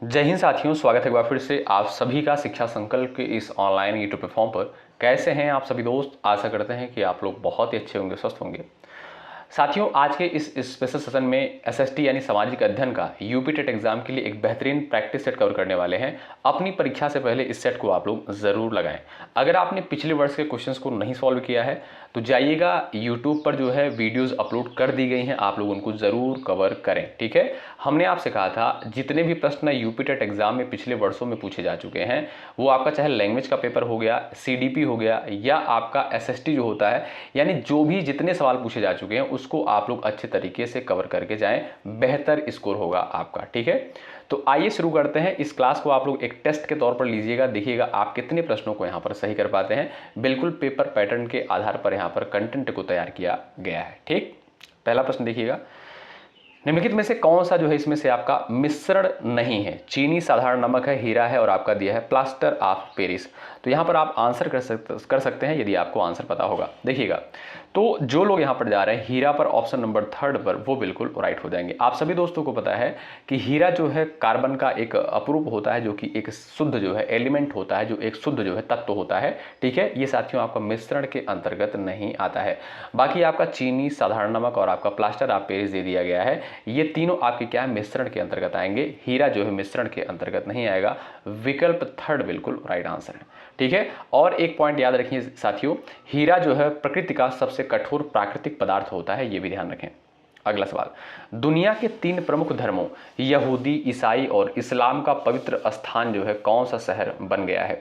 जय हिंद साथियों, स्वागत है एक बार फिर से आप सभी का शिक्षा संकल्प के इस ऑनलाइन यूट्यूब प्लेटफॉर्म पर। कैसे हैं आप सभी दोस्त? आशा करते हैं कि आप लोग बहुत ही अच्छे होंगे, स्वस्थ होंगे। साथियों, आज के इस स्पेशल सेशन में एसएसटी यानी सामाजिक अध्ययन का यूपी टेट एग्जाम के लिए एक बेहतरीन प्रैक्टिस सेट कवर करने वाले हैं। अपनी परीक्षा से पहले इस सेट को आप लोग जरूर लगाएं। अगर आपने पिछले वर्ष के क्वेश्चंस को नहीं सॉल्व किया है तो जाइएगा, यूट्यूब पर जो है वीडियोस अपलोड कर दी गई हैं, आप लोग उनको जरूर कवर करें। ठीक है, हमने आपसे कहा था जितने भी प्रश्न यूपी टेट एग्जाम में पिछले वर्षों में पूछे जा चुके हैं, वो आपका चाहे लैंग्वेज का पेपर हो गया, सीडीपी हो गया, या आपका एसएसटी जो होता है, यानी जो भी जितने सवाल पूछे जा चुके हैं उसको आप लोग अच्छे तरीके से कवर करके जाएं, बेहतर स्कोर होगा आपका। ठीक है, तो आइए शुरू करते हैं। इस क्लास को आप लोग एक टेस्ट के तौर पर लीजिएगा, देखिएगा आप कितने प्रश्नों को यहाँ पर सही कर पाते हैं। बिल्कुल पेपर पैटर्न के आधार पर यहाँ पर कंटेंट को तैयार किया गया है। ठीक, पहला प्रश्न देखिएगा, निम्नलिखित में से कौन सा जो है इसमें से आपका मिश्रण नहीं है? चीनी, साधारण नमक है, हीरा है और आपका दिया है प्लास्टर ऑफ पेरिस। तो यहाँ पर आप आंसर कर सकते हैं यदि आपको आंसर पता होगा। देखिएगा, तो जो लोग यहाँ पर जा रहे हैं हीरा पर, ऑप्शन नंबर 3 पर, वो बिल्कुल राइट हो जाएंगे। आप सभी दोस्तों को पता है कि हीरा जो है कार्बन का एक अपरूप होता है, जो कि एक शुद्ध जो है एलिमेंट होता है, जो एक शुद्ध जो है तत्व होता है। ठीक है, ये साथियों आपका मिश्रण के अंतर्गत नहीं आता है। बाकी आपका चीनी, साधारण नमक और आपका प्लास्टर ऑफ पेरिस दे दिया गया है, ये तीनों आपके क्या है, मिश्रण के अंतर्गत आएंगे। हीरा जो है मिश्रण के अंतर्गत नहीं आएगा। विकल्प 3 बिल्कुल राइट आंसर है। ठीक है, और एक पॉइंट याद रखिए साथियों, हीरा जो है प्रकृति का सबसे कठोर प्राकृतिक पदार्थ होता है, ये भी ध्यान रखें। अगला सवाल, दुनिया के 3 प्रमुख धर्मों यहूदी, ईसाई और इस्लाम का पवित्र स्थान जो है कौन सा शहर बन गया है?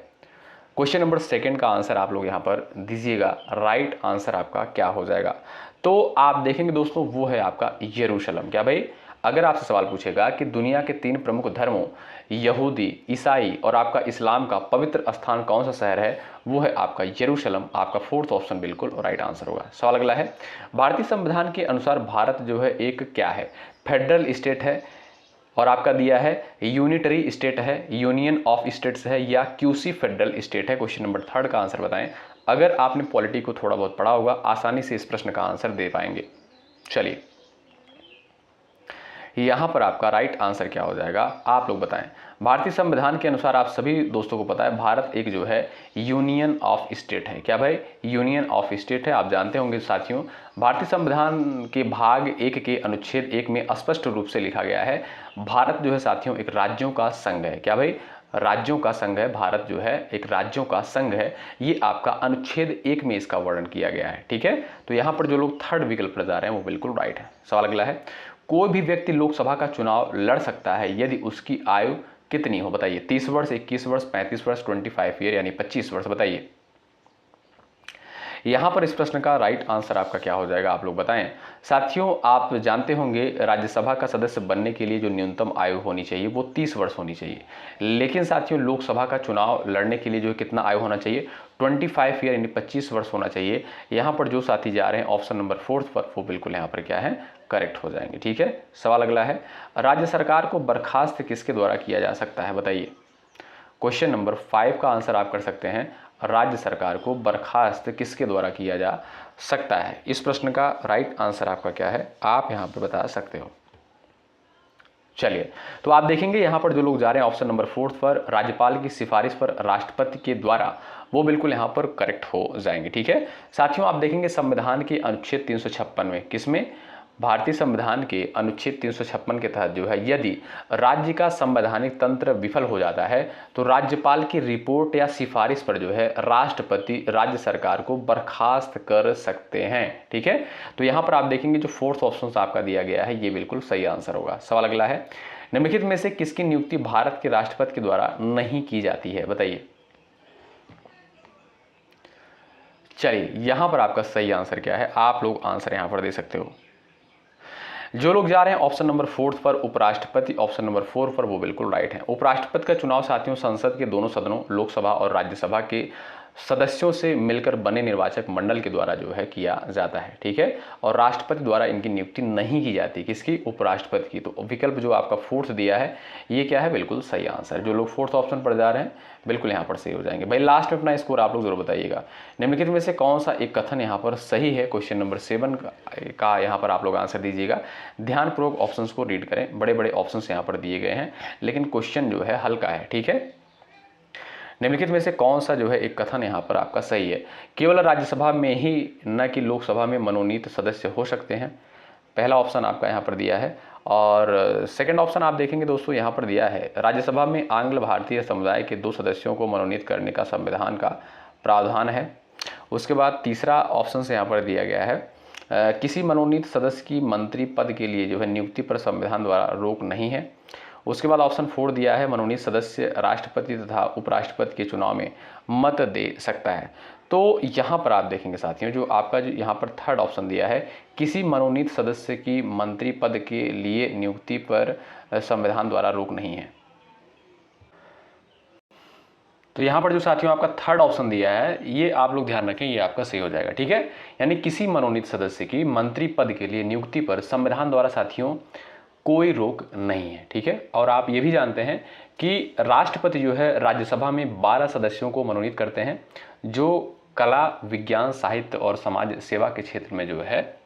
क्वेश्चन नंबर 2 का आंसर आप लोग यहाँ पर दीजिएगा। राइट आंसर आपका क्या हो जाएगा? तो आप देखेंगे दोस्तों, वो है आपका यरूशलेम। क्या भाई, अगर आपसे सवाल पूछेगा कि दुनिया के 3 प्रमुख धर्मों यहूदी, ईसाई और आपका इस्लाम का पवित्र स्थान कौन सा शहर है, वो है आपका यरूशलेम। आपका 4th ऑप्शन बिल्कुल राइट आंसर होगा। सवाल अगला है, भारतीय संविधान के अनुसार भारत जो है एक क्या है? फेडरल स्टेट है और आपका दिया है यूनिटरी स्टेट है, यूनियन ऑफ स्टेट्स है, या क्यूसी फेडरल स्टेट है? क्वेश्चन नंबर 3 का आंसर बताएं। अगर आपने पॉलिटी को थोड़ा बहुत पढ़ा होगा, आसानी से इस प्रश्न का आंसर दे पाएंगे। चलिए, यहां पर आपका राइट आंसर क्या हो जाएगा, आप लोग बताएं। भारतीय संविधान के अनुसार आप सभी दोस्तों को पता है भारत एक जो है यूनियन ऑफ स्टेट है। क्या भाई, यूनियन ऑफ स्टेट है। आप जानते होंगे साथियों, भारतीय संविधान के भाग 1 के अनुच्छेद 1 में स्पष्ट रूप से लिखा गया है भारत जो है साथियों एक राज्यों का संघ है। क्या भाई, राज्यों का संघ है। भारत जो है एक राज्यों का संघ है, ये आपका अनुच्छेद 1 में इसका वर्णन किया गया है। ठीक है, तो यहां पर जो लोग 3rd विकल्प पर जा रहे हैं वो बिल्कुल राइट है। सवाल अगला है, कोई भी व्यक्ति लोकसभा का चुनाव लड़ सकता है यदि उसकी आयु कितनी हो? बताइए, 30 वर्ष, 21 वर्ष, 35 वर्ष, 25 ईयर यानी 25 वर्ष। बताइए, यहां पर इस प्रश्न का राइट आंसर आपका क्या हो जाएगा, आप लोग बताएं। साथियों, आप जानते होंगे राज्यसभा का सदस्य बनने के लिए जो न्यूनतम आयु होनी चाहिए वो 30 वर्ष होनी चाहिए, लेकिन साथियों लोकसभा का चुनाव लड़ने के लिए जो कितना आयु होना चाहिए, 25 ईयर यानी 25 वर्ष होना चाहिए। यहाँ पर जो साथी जा रहे हैं ऑप्शन नंबर 4 पर, वो बिल्कुल यहाँ पर क्या है, करेक्ट हो जाएंगे। ठीक है, सवाल अगला है, राज्य सरकार को बर्खास्त किसके द्वारा किया जा सकता है? बताइए, क्वेश्चन नंबर 5 का आंसर आप कर सकते हैं, राज्य सरकार को बर्खास्त किसके द्वारा किया जा सकता है? इस प्रश्न का राइट आंसर आपका क्या है, आप यहां पर बता सकते हो। चलिए, तो आप देखेंगे यहां पर जो लोग जा रहे हैं ऑप्शन नंबर 4 पर, राज्यपाल की सिफारिश पर राष्ट्रपति के द्वारा, वो बिल्कुल यहां पर करेक्ट हो जाएंगे। ठीक है साथियों, आप देखेंगे संविधान के अनुच्छेद 356 में, किसमें? भारतीय संविधान के अनुच्छेद 356 के तहत जो है यदि राज्य का संवैधानिक तंत्र विफल हो जाता है तो राज्यपाल की रिपोर्ट या सिफारिश पर जो है राष्ट्रपति राज्य सरकार को बर्खास्त कर सकते हैं। ठीक है, तो यहां पर आप देखेंगे जो 4th ऑप्शन आपका दिया गया है ये बिल्कुल सही आंसर होगा। सवाल अगला है, निम्नलिखित में से किसकी नियुक्ति भारत के राष्ट्रपति के द्वारा नहीं की जाती है? बताइए। चलिए, यहां पर आपका सही आंसर क्या है, आप लोग आंसर यहां पर दे सकते हो। जो लोग जा रहे हैं ऑप्शन नंबर 4 पर, उपराष्ट्रपति, ऑप्शन नंबर 4 पर, वो बिल्कुल राइट है। उपराष्ट्रपति का चुनाव साथियों संसद के दोनों सदनों लोकसभा और राज्यसभा के सदस्यों से मिलकर बने निर्वाचक मंडल के द्वारा जो है किया जाता है, ठीक है। और राष्ट्रपति द्वारा इनकी नियुक्ति नहीं की जाती, किसकी, उपराष्ट्रपति की। तो विकल्प जो आपका फोर्थ दिया है ये क्या है, बिल्कुल सही आंसर। जो लोग फोर्थ ऑप्शन पर जा रहे हैं बिल्कुल यहाँ पर सही हो जाएंगे। भाई लास्ट में अपना स्कोर आप लोग जरूर बताइएगा। निम्नलिखित में से कौन सा एक कथन यहाँ पर सही है, क्वेश्चन नंबर 7 का यहाँ पर आप लोग आंसर दीजिएगा। ध्यानपूर्वक ऑप्शंस को रीड करें, बड़े बड़े ऑप्शंस यहाँ पर दिए गए हैं, लेकिन क्वेश्चन जो है हल्का है, ठीक है। निम्नलिखित में से कौन सा जो है एक कथन यहाँ पर आपका सही है, केवल राज्यसभा में ही न कि लोकसभा में मनोनीत सदस्य हो सकते हैं। पहला ऑप्शन आपका यहाँ पर दिया है। और सेकंड ऑप्शन आप देखेंगे दोस्तों यहाँ पर दिया है, राज्यसभा में आंग्ल भारतीय समुदाय के 2 सदस्यों को मनोनीत करने का संविधान का प्रावधान है। उसके बाद तीसरा ऑप्शन से यहाँ पर दिया गया है, किसी मनोनीत सदस्य की मंत्री पद के लिए जो है नियुक्ति पर संविधान द्वारा रोक नहीं है। उसके बाद ऑप्शन 4 दिया है, मनोनीत सदस्य राष्ट्रपति तथा उपराष्ट्रपति के चुनाव में मत दे सकता है। तो यहाँ पर आप देखेंगे साथियों, जो आपका जो यहाँ पर थर्ड ऑप्शन दिया है, किसी मनोनीत सदस्य की मंत्री पद के लिए नियुक्ति पर संविधान द्वारा रोक नहीं है। तो यहाँ पर जो साथियों आपका थर्ड ऑप्शन दिया है ये आप लोग ध्यान रखें, ये आपका सही हो जाएगा, ठीक है। यानी किसी मनोनीत सदस्य की मंत्री पद के लिए नियुक्ति पर संविधान द्वारा साथियों कोई रोक नहीं है, ठीक है। और आप ये भी जानते हैं कि राष्ट्रपति जो है राज्यसभा में 12 सदस्यों को मनोनीत करते हैं, जो कला, विज्ञान, साहित्य और समाज सेवा के क्षेत्र में जो है,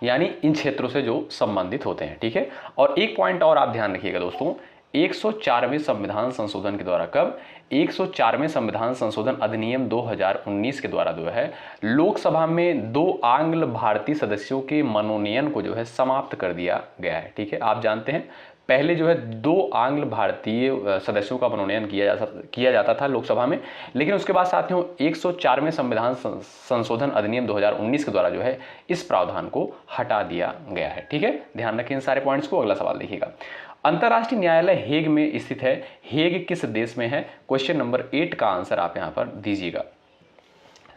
यानी इन क्षेत्रों से जो संबंधित होते हैं, ठीक है। और एक पॉइंट और आप ध्यान रखिएगा दोस्तों, 104वें संविधान संशोधन के द्वारा, कब, 104वें संविधान संशोधन अधिनियम 2019 के द्वारा जो है लोकसभा में 2 आंग्ल भारतीय सदस्यों के मनोनयन को जो है समाप्त कर दिया गया है, ठीक है। आप जानते हैं पहले जो है 2 आंग्ल भारतीय सदस्यों का मनोनयन किया जाता था लोकसभा में, लेकिन उसके बाद साथियों 104वें संविधान संशोधन अधिनियम 2019 के द्वारा जो है इस प्रावधान को हटा दिया गया है, ठीक है। ध्यान रखें इन सारे पॉइंट्स को। अगला सवाल देखिएगा, अंतर्राष्ट्रीय न्यायालय हेग में स्थित है, हेग किस देश में है? क्वेश्चन नंबर 8 का आंसर आप यहां पर दीजिएगा।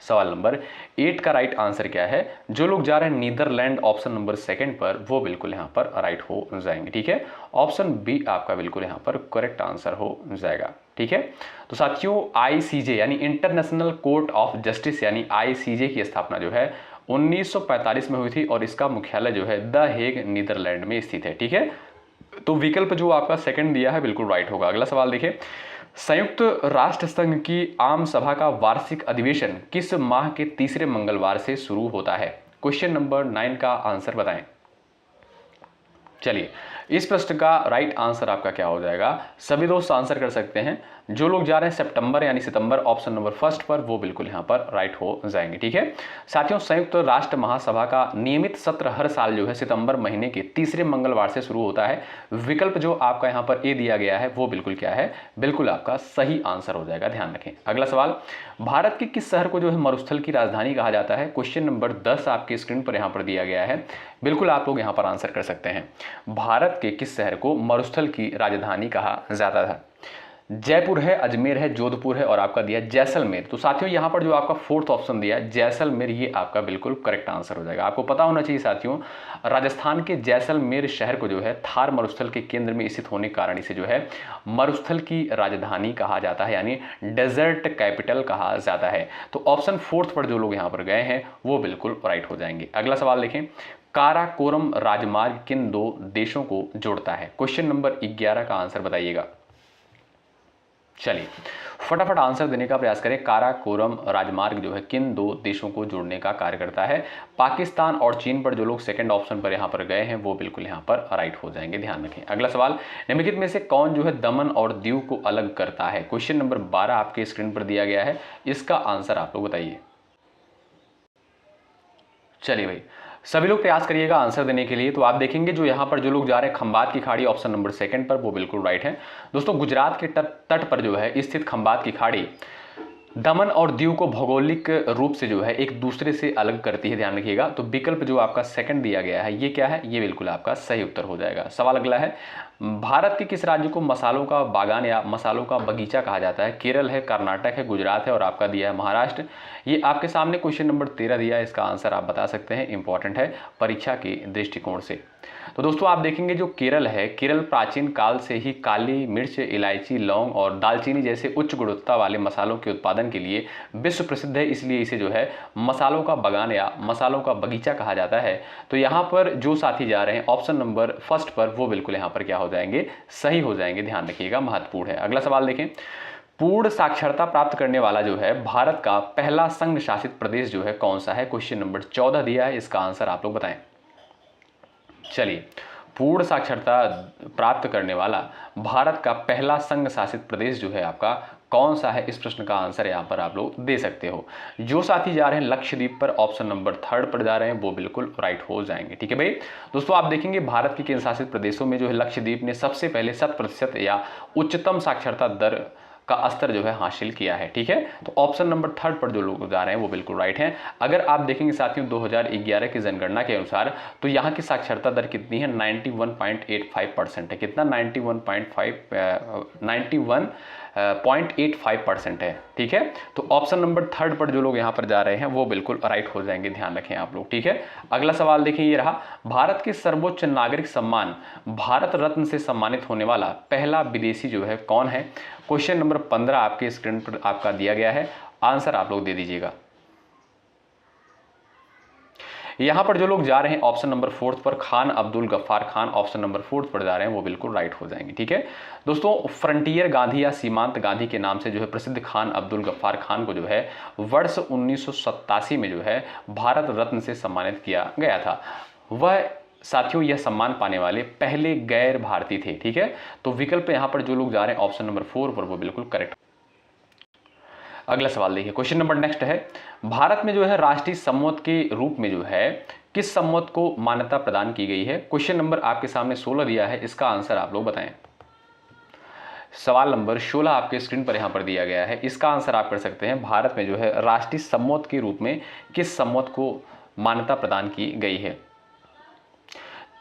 सवाल नंबर 8 का राइट आंसर क्या है? जो लोग जा रहे हैं नीदरलैंड ऑप्शन नंबर 2 पर, वो बिल्कुल यहां पर राइट हो जाएंगे, ठीक है। ऑप्शन बी आपका बिल्कुल यहां पर करेक्ट आंसर हो जाएगा, ठीक है। तो साथियों आईसीजे यानी इंटरनेशनल कोर्ट ऑफ जस्टिस यानी आईसीजे की स्थापना जो है 1945 में हुई थी और इसका मुख्यालय जो है द हेग नीदरलैंड में स्थित है, ठीक है। तो विकल्प जो आपका सेकंड दिया है बिल्कुल राइट होगा। अगला सवाल देखिए, संयुक्त राष्ट्र संघ की आम सभा का वार्षिक अधिवेशन किस माह के तीसरे मंगलवार से शुरू होता है? क्वेश्चन नंबर 9 का आंसर बताएं। चलिए इस प्रश्न का राइट आंसर आपका क्या हो जाएगा? सभी दोस्त आंसर कर सकते हैं। जो लोग जा रहे हैं सितंबर यानी सितंबर ऑप्शन नंबर 1 पर, वो बिल्कुल यहां पर राइट हो जाएंगे, ठीक है। साथियों संयुक्त राष्ट्र महासभा का नियमित सत्र हर साल जो है सितंबर महीने के तीसरे मंगलवार से शुरू होता है। विकल्प जो आपका यहां पर ए दिया गया है वो बिल्कुल क्या है? बिल्कुल आपका सही आंसर हो जाएगा, ध्यान रखें। अगला सवाल, भारत के किस शहर को जो है मरुस्थल की राजधानी कहा जाता है? क्वेश्चन नंबर 10 आपके स्क्रीन पर यहां पर दिया गया है, बिल्कुल आप लोग यहां पर आंसर कर सकते हैं। भारत के किस शहर को मरुस्थल की राजधानी कहा जाता था? जयपुर है, अजमेर है, जोधपुर है और आपका दिया जैसलमेर। तो साथियों यहां पर जो आपका फोर्थ ऑप्शन दिया है जैसलमेर, ये आपका बिल्कुल करेक्ट आंसर हो जाएगा। आपको पता होना चाहिए साथियों, राजस्थान के जैसलमेर शहर को जो है थार मरुस्थल के केंद्र में स्थित होने के कारण इसे जो है मरुस्थल की राजधानी कहा जाता है, यानी डेजर्ट कैपिटल कहा जाता है। तो ऑप्शन 4 पर जो लोग यहाँ पर गए हैं वो बिल्कुल राइट हो जाएंगे। अगला सवाल देखें, काराकोरम राजमार्ग किन 2 देशों को जोड़ता है? क्वेश्चन नंबर 11 का आंसर बताइएगा। चलिए फटाफट आंसर देने का प्रयास करें। काराकोरम राजमार्ग जो है किन 2 देशों को जोड़ने का कार्य करता है? पाकिस्तान और चीन पर जो लोग सेकंड ऑप्शन पर यहां पर गए हैं वो बिल्कुल यहां पर राइट हो जाएंगे, ध्यान रखें। अगला सवाल, निम्नलिखित में से कौन जो है दमन और दीव को अलग करता है? क्वेश्चन नंबर 12 आपके स्क्रीन पर दिया गया है, इसका आंसर आप लोग बताइए। चलिए भाई सभी लोग प्रयास करिएगा आंसर देने के लिए। तो आप देखेंगे जो यहाँ पर जो लोग जा रहे हैं खंबात की खाड़ी ऑप्शन नंबर 2 पर, वो बिल्कुल राइट है। दोस्तों गुजरात के तट पर जो है स्थित खंबात की खाड़ी दमन और दीव को भौगोलिक रूप से जो है एक दूसरे से अलग करती है, ध्यान रखिएगा। तो विकल्प जो आपका सेकंड दिया गया है ये क्या है? ये बिल्कुल आपका सही उत्तर हो जाएगा। सवाल अगला है, भारत के किस राज्य को मसालों का बागान या मसालों का बगीचा कहा जाता है? केरल है, कर्नाटक है, गुजरात है और आपका दिया है महाराष्ट्र। ये आपके सामने क्वेश्चन नंबर 13 दिया है, इसका आंसर आप बता सकते हैं, इंपॉर्टेंट है परीक्षा के दृष्टिकोण से। तो दोस्तों आप देखेंगे जो केरल है, केरल प्राचीन काल से ही काली मिर्च, इलायची, लौंग और दालचीनी जैसे उच्च गुणवत्ता वाले मसालों के उत्पादन के लिए विश्व प्रसिद्ध है, इसलिए इसे जो है मसालों का बागान या मसालों का बगीचा कहा जाता है। तो यहाँ पर जो साथी जा रहे हैं ऑप्शन नंबर फर्स्ट पर, वो बिल्कुल यहाँ पर क्या हो जाएंगे, सही हो जाएंगे, ध्यान रखिएगा, महत्वपूर्ण है। अगला सवाल देखें, पूर्ण साक्षरता प्राप्त करने वाला जो है भारत का पहला संघ शासित प्रदेश जो है कौन सा है, क्वेश्चन नंबर 14 दिया है, इसका आंसर आप लोग बताएं। चलिए, पूर्ण साक्षरता प्राप्त करने वाला भारत का पहला संघ शासित प्रदेश जो है आपका कौन सा है, इस प्रश्न का आंसर यहाँ पर आप लोग दे सकते हो। जो साथी जा रहे हैं लक्षद्वीप पर, ऑप्शन नंबर 3 पर जा रहे हैं, वो बिल्कुल राइट हो जाएंगे। ठीक है भाई। दोस्तों आप देखेंगे भारत के केंद्र शासित प्रदेशों में जो है लक्षद्वीप ने सबसे पहले 100% या उच्चतम साक्षरता दर का स्तर जो है हासिल किया है। ठीक है, तो ऑप्शन नंबर 3 पर जो लोग जा रहे हैं वो बिल्कुल राइट हैं। अगर आप देखेंगे साथियों 2011 की जनगणना के अनुसार तो यहाँ की साक्षरता दर कितनी है, 91.85% है। कितना, 91.85% है। ठीक है, तो ऑप्शन नंबर 3 पर जो लोग यहाँ पर जा रहे हैं वो बिल्कुल राइट हो जाएंगे, ध्यान रखें आप लोग। ठीक है, अगला सवाल देखिए, ये रहा, भारत के सर्वोच्च नागरिक सम्मान भारत रत्न से सम्मानित होने वाला पहला विदेशी जो है कौन है, क्वेश्चन नंबर 15 आपके स्क्रीन पर आपका दिया गया है, आंसर आप लोग दे दीजिएगा। यहां पर जो लोग जा रहे हैं ऑप्शन नंबर 4 पर, खान अब्दुल गफ्फार खान, ऑप्शन नंबर 4 पर जा रहे हैं, वो बिल्कुल राइट हो जाएंगे। ठीक है दोस्तों, फ्रंटियर गांधी या सीमांत गांधी के नाम से जो है प्रसिद्ध खान अब्दुल गफ्फार खान को जो है वर्ष 1987 में जो है भारत रत्न से सम्मानित किया गया था। वह साथियों यह सम्मान पाने वाले पहले गैर भारतीय थे। ठीक है, तो विकल्प यहां पर जो लोग जा रहे हैं ऑप्शन नंबर 4 पर, वो बिल्कुल करेक्ट। अगला सवाल देखिए, क्वेश्चन नंबर नेक्स्ट है, भारत में जो है राष्ट्रीय संवत के रूप में जो है किस संवत को मान्यता प्रदान की गई है, क्वेश्चन नंबर आपके सामने 16 दिया है, इसका आंसर आप लोग बताएं। सवाल नंबर 16 आपके स्क्रीन पर यहां पर दिया गया है, इसका आंसर आप कर सकते हैं, भारत में जो है राष्ट्रीय संवत के रूप में किस संवत को मान्यता प्रदान की गई है।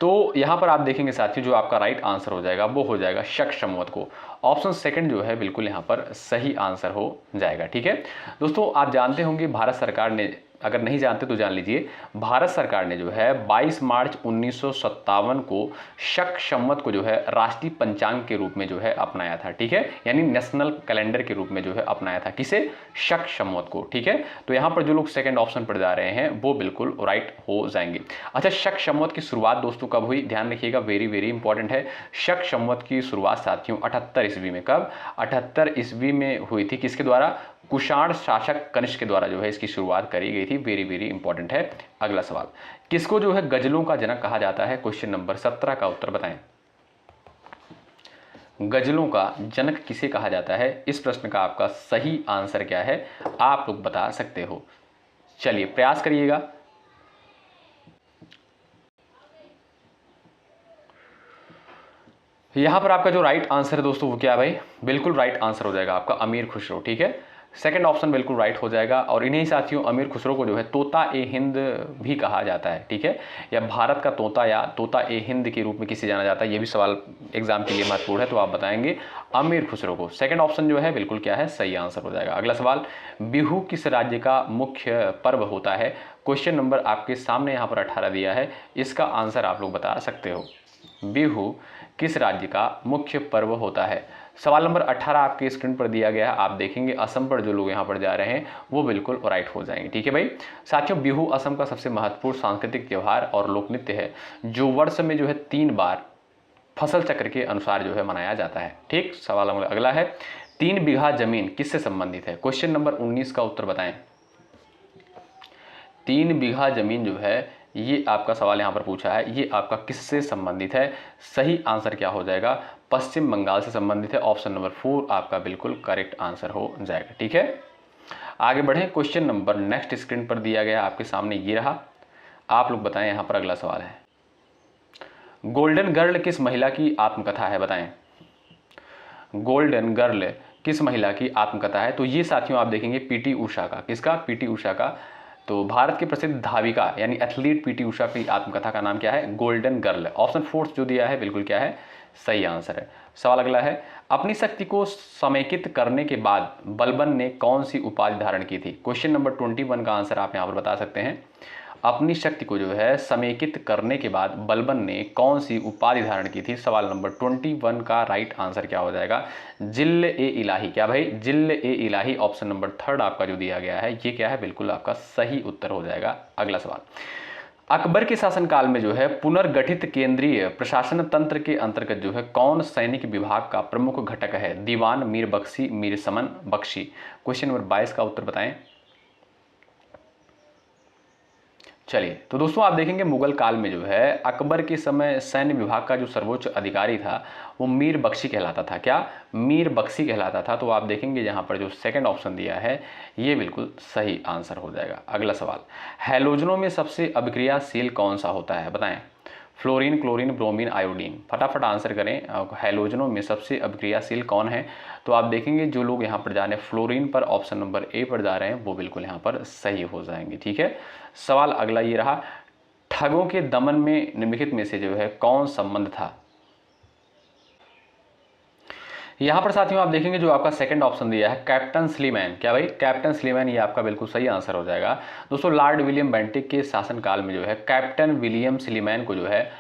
तो यहां पर आप देखेंगे साथियों जो आपका राइट आंसर हो जाएगा वो हो जाएगा शक संवत को, ऑप्शन सेकंड जो है बिल्कुल यहां पर सही आंसर हो जाएगा। ठीक है दोस्तों, आप जानते होंगे भारत सरकार ने, अगर नहीं जानते तो जान लीजिए, भारत सरकार ने जो है 22 मार्च 1957 को शक संवत को जो है राष्ट्रीय पंचांग के रूप में जो है अपनाया था। ठीक है, यानी नेशनल कैलेंडर के रूप में जो है अपनाया था, किसे, शक संवत को। ठीक है, तो यहां पर जो लोग सेकंड ऑप्शन पर जा रहे हैं वो बिल्कुल राइट हो जाएंगे। अच्छा, शक संवत की शुरुआत दोस्तों कब हुई, ध्यान रखिएगा, वेरी वेरी इंपॉर्टेंट है। शक संवत की शुरुआत साथियों 78 ईस्वी में, कब, 78 ईस्वी में हुई थी, किसके द्वारा, कुषाण शासक कनिष्क के द्वारा जो है इसकी शुरुआत करी गई थी, वेरी वेरी इंपॉर्टेंट है। अगला सवाल, किसको जो है गजलों का जनक कहा जाता है, क्वेश्चन नंबर 17 का उत्तर बताएं। गजलों का जनक किसे कहा जाता है, इस प्रश्न का आपका सही आंसर क्या है, आप लोग बता सकते हो। चलिए प्रयास करिएगा। यहां पर आपका जो राइट आंसर है दोस्तों वो क्या है भाई, बिल्कुल राइट आंसर हो जाएगा आपका अमीर खुसरो। ठीक है, सेकंड ऑप्शन बिल्कुल राइट हो जाएगा। और इन्हीं साथियों अमीर खुसरो को जो है तोता ए हिंद भी कहा जाता है। ठीक है, या भारत का तोता या तोता ए हिंद के रूप में किसे जाना जाता है, ये भी सवाल एग्जाम के लिए महत्वपूर्ण है, तो आप बताएंगे अमीर खुसरो को। सेकंड ऑप्शन जो है बिल्कुल क्या है, सही आंसर हो जाएगा। अगला सवाल, बिहू किस राज्य का मुख्य पर्व होता है, क्वेश्चन नंबर आपके सामने यहाँ पर 18 दिया है, इसका आंसर आप लोग बता सकते हो। बिहू किस राज्य का मुख्य पर्व होता है, सवाल नंबर 18 आपके स्क्रीन पर दिया गया है, आप देखेंगे असम पर जो लोग यहाँ पर जा रहे हैं वो बिल्कुल राइट हो जाएंगे। ठीक है भाई साथियों, बिहू असम का सबसे महत्वपूर्ण सांस्कृतिक त्यौहार और लोक नृत्य है जो वर्ष में जो है 3 बार फसल चक्र के अनुसार जो है मनाया जाता है। ठीक, सवाल नंबर अगला है, 3 बीघा जमीन किससे संबंधित है, क्वेश्चन नंबर 19 का उत्तर बताएं। 3 बीघा जमीन जो है ये आपका सवाल यहाँ पर पूछा है, ये आपका किससे संबंधित है, सही आंसर क्या हो जाएगा, पश्चिम बंगाल से संबंधित है, ऑप्शन नंबर 4 आपका बिल्कुल करेक्ट आंसर हो जाएगा। ठीक है, आगे बढ़ें, क्वेश्चन नंबर नेक्स्ट स्क्रीन पर दिया गया आपके सामने ये रहा, आप लोग बताएं। यहाँ पर अगला सवाल है, गोल्डन गर्ल किस महिला की आत्मकथा है, बताएं। गोल्डन गर्ल किस महिला की आत्मकथा है, तो ये साथियों आप देखेंगे पीटी उषा का, किसका, पीटी उषा का। तो भारत की प्रसिद्ध धाविका यानी एथलीट पीटी उषा की आत्मकथा का नाम क्या है, गोल्डन गर्ल, ऑप्शन 4 जो दिया है बिल्कुल क्या है, सही आंसर है। सवाल अगला है, अपनी शक्ति को समेकित करने के बाद बलबन ने कौन सी उपाधि धारण की थी, क्वेश्चन नंबर 21 का आंसर आप यहाँ पर बता सकते हैं। अपनी शक्ति को जो है समेकित करने के बाद बलबन ने कौन सी उपाधि धारण की थी? सवाल नंबर 21 का राइट आंसर क्या हो जाएगा? जिल्ल ए इलाही। क्या भाई? जिल्ल ए इलाही। ऑप्शन नंबर 3 आपका जो दिया गया है ये क्या है? बिल्कुल आपका सही उत्तर हो जाएगा। अगला सवाल, अकबर के शासनकाल में जो है पुनर्गठित केंद्रीय प्रशासन तंत्र के अंतर्गत जो है कौन सैनिक विभाग का प्रमुख घटक है? दीवान, मीर बख्शी, मीर समन, बख्शी। क्वेश्चन नंबर 22 का उत्तर बताएं। चलिए, तो दोस्तों आप देखेंगे मुगल काल में जो है अकबर के समय सैन्य विभाग का जो सर्वोच्च अधिकारी था वो मीर बख्शी कहलाता था। क्या? मीर बख्शी कहलाता था। तो आप देखेंगे यहाँ पर जो सेकंड ऑप्शन दिया है ये बिल्कुल सही आंसर हो जाएगा। अगला सवाल, हैलोजनों में सबसे अभिक्रियाशील कौन सा होता है? बताएं। Fluorine, chlorine, bromine, iodine. फटाफट आंसर करें। हैलोजनों में सबसे अभिक्रियाशील कौन है? तो आप देखेंगे जो लोग यहाँ पर जा रहे हैं फ्लोरीन पर, ऑप्शन नंबर ए पर जा रहे हैं, वो बिल्कुल यहाँ पर सही हो जाएंगे। ठीक है। सवाल अगला ये रहा, ठगों के दमन में निम्नलिखित में से जो है कौन संबंध था? यहाँ पर साथियों आप देखेंगे जो आपका सेकंड ऑप्शन दिया है कैप्टन स्लीमैन। क्या भाई? कैप्टन स्लीमैन, ये आपका बिल्कुल सही आंसर हो जाएगा। दोस्तों लॉर्ड विलियम बेंटिक के शासनकाल में जो है कैप्टन विलियम स्लीमैन को जो है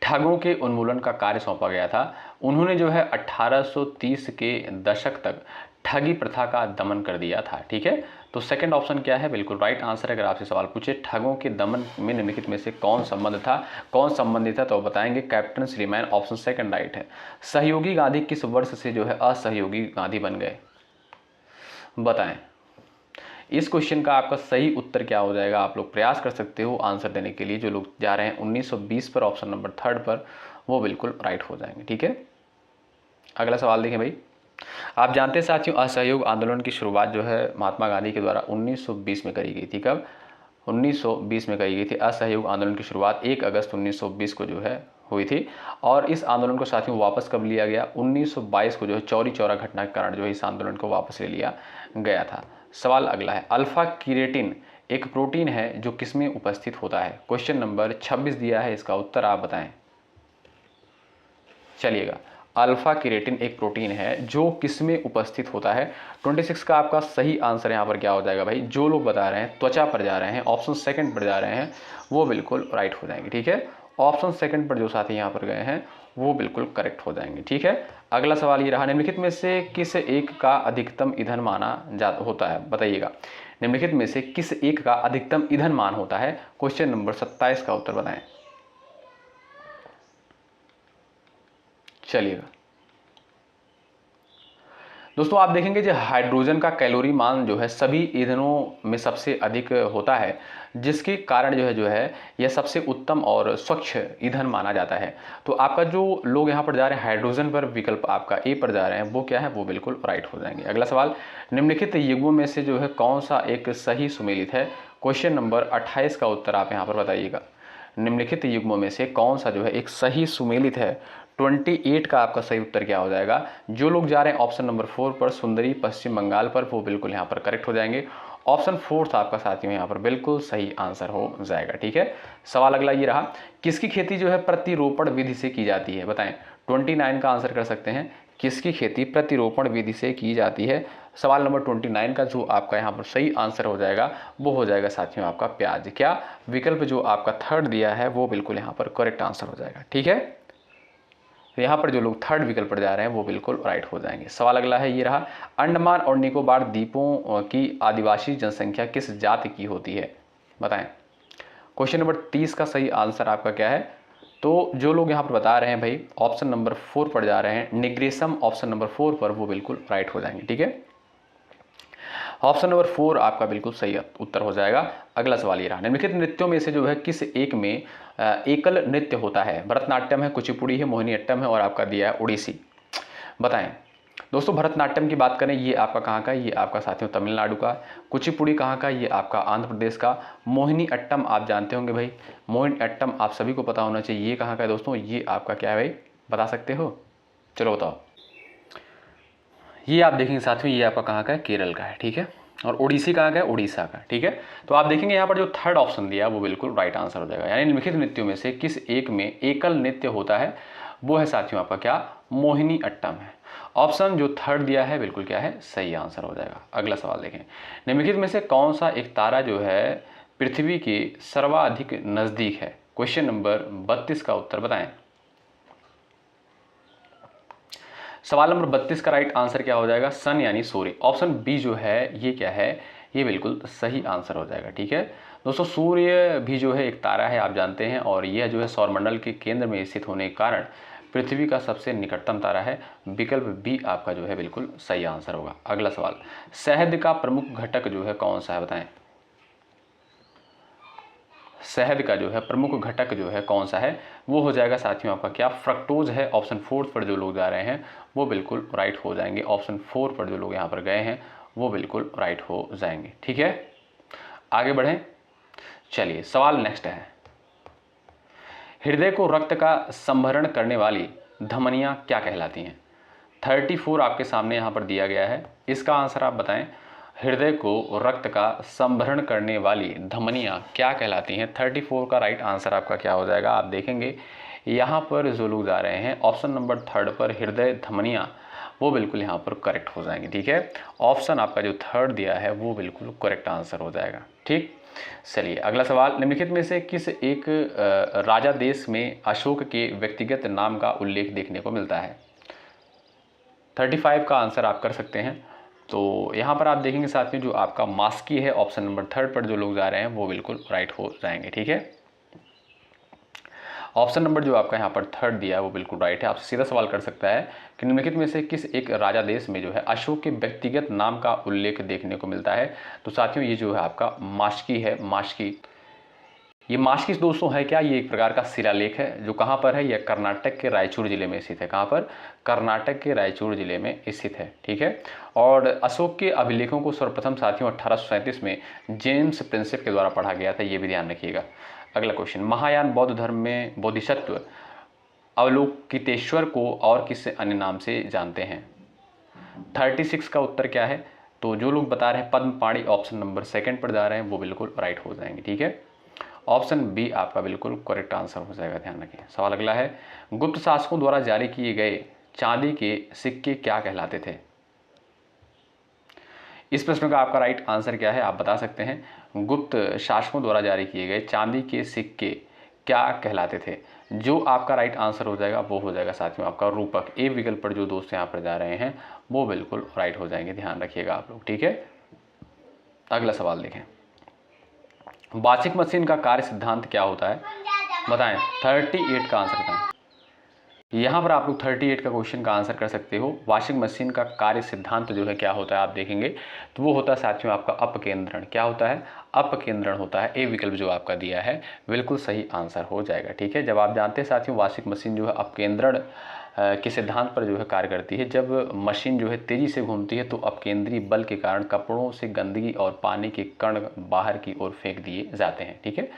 ठगों के उन्मूलन का कार्य सौंपा गया था। उन्होंने जो है 1830 के दशक तक ठगी प्रथा का दमन कर दिया था। ठीक है। तो सेकंड ऑप्शन क्या है? बिल्कुल राइट आंसर है। अगर आपसे सवाल पूछे ठगों के दमन में निम्नलिखित में से कौन संबंध था, कौन संबंधित था, तो बताएंगे captain Sleeman. Option second right है। सहयोगी गांधी किस वर्ष से जो है असहयोगी गांधी बन गए? बताएं। इस क्वेश्चन का आपका सही उत्तर क्या हो जाएगा? आप लोग प्रयास कर सकते हो आंसर देने के लिए। जो लोग जा रहे हैं 1920 पर, ऑप्शन नंबर 3 पर, वो बिल्कुल राइट हो जाएंगे। ठीक है। अगला सवाल देखें भाई, आप जानते हैं साथियों असहयोग आंदोलन की शुरुआत जो है महात्मा गांधी के द्वारा 1920 में करी गई थी। कब? 1920 में करी गई थी। असहयोग आंदोलन की शुरुआत 1 अगस्त 1920 को जो है हुई थी। और इस आंदोलन को साथियों वापस कब लिया गया? 1922 को जो है चौरी चौरा घटना के कारण जो है इस आंदोलन को वापस ले लिया गया था। सवाल अगला है, अल्फा क्रिएटिन एक प्रोटीन है जो किसमें उपस्थित होता है? क्वेश्चन नंबर 26 दिया है, इसका उत्तर आप बताएं। चलिएगा, अल्फा क्रिएटिन एक प्रोटीन है जो किसमें उपस्थित होता है? 26 का आपका सही आंसर यहाँ पर क्या हो जाएगा भाई? जो लोग बता रहे हैं त्वचा पर जा रहे हैं, ऑप्शन सेकंड पर जा रहे हैं, वो बिल्कुल राइट हो जाएंगे। ठीक है। ऑप्शन सेकंड पर जो साथी यहाँ पर गए हैं वो बिल्कुल करेक्ट हो जाएंगे। ठीक है। अगला सवाल ये रहा, निम्नलिखित में से किस एक का अधिकतम ईंधन माना होता है? बताइएगा। निम्नलिखित में से किस एक का अधिकतम ईंधन मान होता है? क्वेश्चन नंबर 27 का उत्तर बताएं। चलिएगा दोस्तों, आप देखेंगे जो हाइड्रोजन का कैलोरी मान जो है सभी ईंधनों में सबसे अधिक होता है, जिसके कारण जो है यह सबसे उत्तम और स्वच्छ ईंधन माना जाता है। तो आपका जो लोग यहाँ पर जा रहे हैं हाइड्रोजन पर, विकल्प आपका ए पर जा रहे हैं, वो क्या है? वो बिल्कुल राइट हो जाएंगे। अगला सवाल, निम्नलिखित युग्मों में से जो है कौन सा एक सही सुमेलित है? क्वेश्चन नंबर 28 का उत्तर आप यहाँ पर बताइएगा। निम्नलिखित युग्मों में से कौन सा जो है एक सही सुमेलित है? 28 का आपका सही उत्तर क्या हो जाएगा? जो लोग जा रहे हैं ऑप्शन नंबर 4 पर, सुंदरी पश्चिम बंगाल पर, वो बिल्कुल यहाँ पर करेक्ट हो जाएंगे। ऑप्शन 4 आपका साथियों यहाँ पर बिल्कुल सही आंसर हो जाएगा। ठीक है। सवाल अगला ये रहा, किसकी खेती जो है प्रतिरोपण विधि से की जाती है? बताएं। 29 का आंसर कर सकते हैं। किसकी खेती प्रतिरोपण विधि से की जाती है? सवाल नंबर 29 का जो आपका यहाँ पर सही आंसर हो जाएगा वो हो जाएगा साथियों आपका प्याज। क्या? विकल्प जो आपका थर्ड दिया है वो बिल्कुल यहाँ पर करेक्ट आंसर हो जाएगा। ठीक है। तो यहाँ पर जो लोग थर्ड विकल्प पर जा रहे हैं वो बिल्कुल राइट हो जाएंगे। सवाल अगला है ये रहा, अंडमान और निकोबार द्वीपों की आदिवासी जनसंख्या किस जाति की होती है? बताएं। क्वेश्चन नंबर 30 का सही आंसर आपका क्या है? तो जो लोग यहाँ पर बता रहे हैं भाई ऑप्शन नंबर 4 पर जा रहे हैं, निग्रेसम, ऑप्शन नंबर 4 पर, वो बिल्कुल राइट हो जाएंगे। ठीक है। ऑप्शन नंबर 4 आपका बिल्कुल सही उत्तर हो जाएगा। अगला सवाल ये रहा, निम्नलिखित नृत्यों में से जो है किस एक में एकल नृत्य होता है? भरतनाट्यम है, कुचिपुड़ी है, मोहिनीअट्टम है, और आपका दिया है ओडिसी। बताएं। दोस्तों भरतनाट्यम की बात करें, ये आपका कहाँ का? ये आपका साथियों तमिलनाडु का। कुचिपुड़ी कहाँ का? ये आपका आंध्र प्रदेश का। मोहिनीअट्टम आप जानते होंगे भाई, मोहिनीअट्टम आप सभी को पता होना चाहिए, ये कहाँ का है दोस्तों? ये आपका क्या है भाई, बता सकते हो? चलो बताओ। ये आप देखेंगे साथियों, ये आपका कहाँ का है? केरल का है। ठीक है। और ओडिसी कहाँ का है? उड़ीसा का। ठीक है। तो आप देखेंगे यहाँ पर जो थर्ड ऑप्शन दिया वो बिल्कुल राइट आंसर हो जाएगा। यानी निम्नलिखित नृत्यों में से किस एक में एकल नृत्य होता है? वो है साथियों आपका क्या? मोहिनीअट्टम है। ऑप्शन जो थर्ड दिया है बिल्कुल क्या है? सही आंसर हो जाएगा। अगला सवाल देखें, निम्नलिखित में से कौन सा एक तारा जो है पृथ्वी के सर्वाधिक नजदीक है? क्वेश्चन नंबर 32 का उत्तर बताएं। सवाल नंबर 32 का राइट आंसर क्या हो जाएगा? सन यानी सूर्य। ऑप्शन बी जो है ये क्या है? ये बिल्कुल सही आंसर हो जाएगा। ठीक है दोस्तों, सूर्य भी जो है एक तारा है, आप जानते हैं, और यह जो है सौरमंडल के केंद्र में स्थित होने के कारण पृथ्वी का सबसे निकटतम तारा है। विकल्प बी आपका जो है बिल्कुल सही आंसर होगा। अगला सवाल, शहद का प्रमुख घटक जो है कौन सा है? बताएं। शहद का जो है प्रमुख घटक जो है कौन सा है? वो हो जाएगा साथियों आपका क्या? फ्रक्टोज है। ऑप्शन 4 पर जो लोग जा रहे हैं वो बिल्कुल राइट हो जाएंगे। ऑप्शन 4 पर जो लोग यहाँ पर गए हैं वो बिल्कुल राइट हो जाएंगे। ठीक है, आगे बढ़ें। चलिए, सवाल नेक्स्ट है, हृदय को रक्त का संभरण करने वाली धमनियां क्या कहलाती हैं? 34 आपके सामने यहाँ पर दिया गया है, इसका आंसर आप बताएं। हृदय को रक्त का संभरण करने वाली धमनियां क्या कहलाती हैं? 34 का राइट आंसर आपका क्या हो जाएगा? आप देखेंगे यहाँ पर जो लोग जा रहे हैं ऑप्शन नंबर 3 पर हृदय धमनियां, वो बिल्कुल यहाँ पर करेक्ट हो जाएंगे। ठीक है, ऑप्शन आपका जो 3 दिया है वो बिल्कुल करेक्ट आंसर हो जाएगा। ठीक, चलिए अगला सवाल, निम्नलिखित में से किस एक राजा देश में अशोक के व्यक्तिगत नाम का उल्लेख देखने को मिलता है? 35 का आंसर आप कर सकते हैं। तो यहाँ पर आप देखेंगे साथियों जो आपका मास्की है, ऑप्शन नंबर 3 पर जो लोग जा रहे हैं वो बिल्कुल राइट हो जाएंगे। ठीक है, ऑप्शन नंबर जो आपका यहाँ पर 3 दिया है वो बिल्कुल राइट है। आपसे सीधा सवाल कर सकता है कि निम्नलिखित में से किस एक राजा देश में जो है अशोक के व्यक्तिगत नाम का उल्लेख देखने को मिलता है? तो साथियों ये जो है आपका मास्की है, मास्की। ये मास्की दोस्तों है क्या? ये एक प्रकार का शिलालेख है जो कहाँ पर है? यह कर्नाटक के रायचूर जिले में स्थित है। कहाँ पर? कर्नाटक के रायचूर जिले में स्थित है। ठीक है, और अशोक के अभिलेखों को सर्वप्रथम साथियों 1837 में जेम्स प्रिंसेप के द्वारा पढ़ा गया था, ये भी ध्यान रखिएगा। अगला क्वेश्चन, महायान बौद्ध धर्म में बोधिसत्व अवलोकितेश्वर को और किस अन्य नाम से जानते हैं? 36 का उत्तर क्या है? तो जो लोग बता रहे हैं पद्मपाणि, ऑप्शन नंबर 2 पर जा रहे हैं वो बिल्कुल राइट हो जाएंगे। ठीक है, ऑप्शन बी आपका बिल्कुल करेक्ट आंसर हो जाएगा, ध्यान रखिए। सवाल अगला है, गुप्त शासकों द्वारा जारी किए गए चांदी के सिक्के क्या कहलाते थे? इस प्रश्न का आपका राइट आंसर क्या है आप बता सकते हैं। गुप्त शासकों द्वारा जारी किए गए चांदी के सिक्के क्या कहलाते थे? जो आपका राइट आंसर हो जाएगा वो हो जाएगा साथियों आपका रूपक। ए विकल्प पर जो दोस्त यहाँ पर जा रहे हैं वो बिल्कुल राइट हो जाएंगे, ध्यान रखिएगा आप लोग। ठीक है, अगला सवाल देखें, वॉशिंग मशीन का कार्य सिद्धांत क्या होता है? बताएं। 38 का आंसर बताएं। यहाँ पर आप लोग 38 का क्वेश्चन का आंसर कर सकते हो। वॉशिंग मशीन का कार्य सिद्धांत जो है क्या होता है आप देखेंगे तो वो होता है साथियों आपका अपकेंद्रण। क्या होता है? अपकेंद्रण होता है। ए विकल्प जो आपका दिया है बिल्कुल सही आंसर हो जाएगा। ठीक है, जब आप जानते हैं साथियों वॉशिंग मशीन जो है अपकेंद्रण के सिद्धांत पर जो है कार्य करती है। जब मशीन जो है तेज़ी से घूमती है तो अपकेंद्रीय बल के कारण कपड़ों से गंदगी और पानी के कण बाहर की ओर फेंक दिए जाते हैं। ठीक है,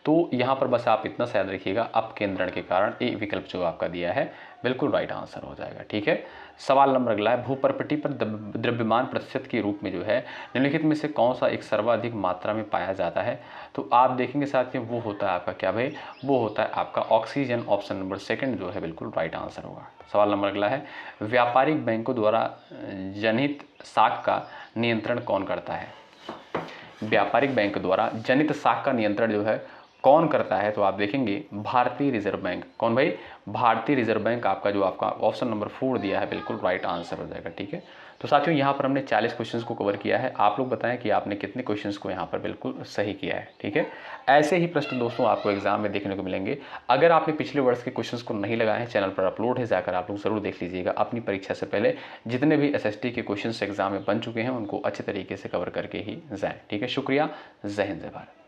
तो यहाँ पर बस आप इतना सा याद रखिएगा, अपकेंद्रण के कारण। ए विकल्प जो आपका दिया है बिल्कुल राइट आंसर हो जाएगा। ठीक है, सवाल नंबर अगला है, भूपर्पटी पर द्रव्यमान प्रतिशत के रूप में जो है निम्नलिखित में से कौन सा एक सर्वाधिक मात्रा में पाया जाता है? तो आप देखेंगे साथियों वो होता है आपका क्या भाई? वो होता है आपका ऑक्सीजन। ऑप्शन नंबर 2 जो है बिल्कुल राइट आंसर होगा। सवाल नंबर अगला है, व्यापारिक बैंकों द्वारा जनित साख का नियंत्रण कौन करता है? व्यापारिक बैंक द्वारा जनित साख का नियंत्रण जो है कौन करता है? तो आप देखेंगे भारतीय रिजर्व बैंक। कौन भाई? भारतीय रिजर्व बैंक आपका जो आपका ऑप्शन नंबर 4 दिया है बिल्कुल राइट आंसर हो जाएगा। ठीक है, तो साथियों यहाँ पर हमने 40 क्वेश्चंस को कवर किया है। आप लोग बताएं कि आपने कितने क्वेश्चंस को यहाँ पर बिल्कुल सही किया है। ठीक है, ऐसे ही प्रश्न दोस्तों आपको एग्जाम में देखने को मिलेंगे। अगर आपने पिछले वर्ष के क्वेश्चंस को नहीं लगाए हैं, चैनल पर अपलोड है, जाकर आप लोग जरूर देख लीजिएगा। अपनी परीक्षा से पहले जितने भी SST के क्वेश्चन एग्जाम में बन चुके हैं उनको अच्छे तरीके से कवर करके ही जाएँ। ठीक है, शुक्रिया, जय हिंद, जय भारत।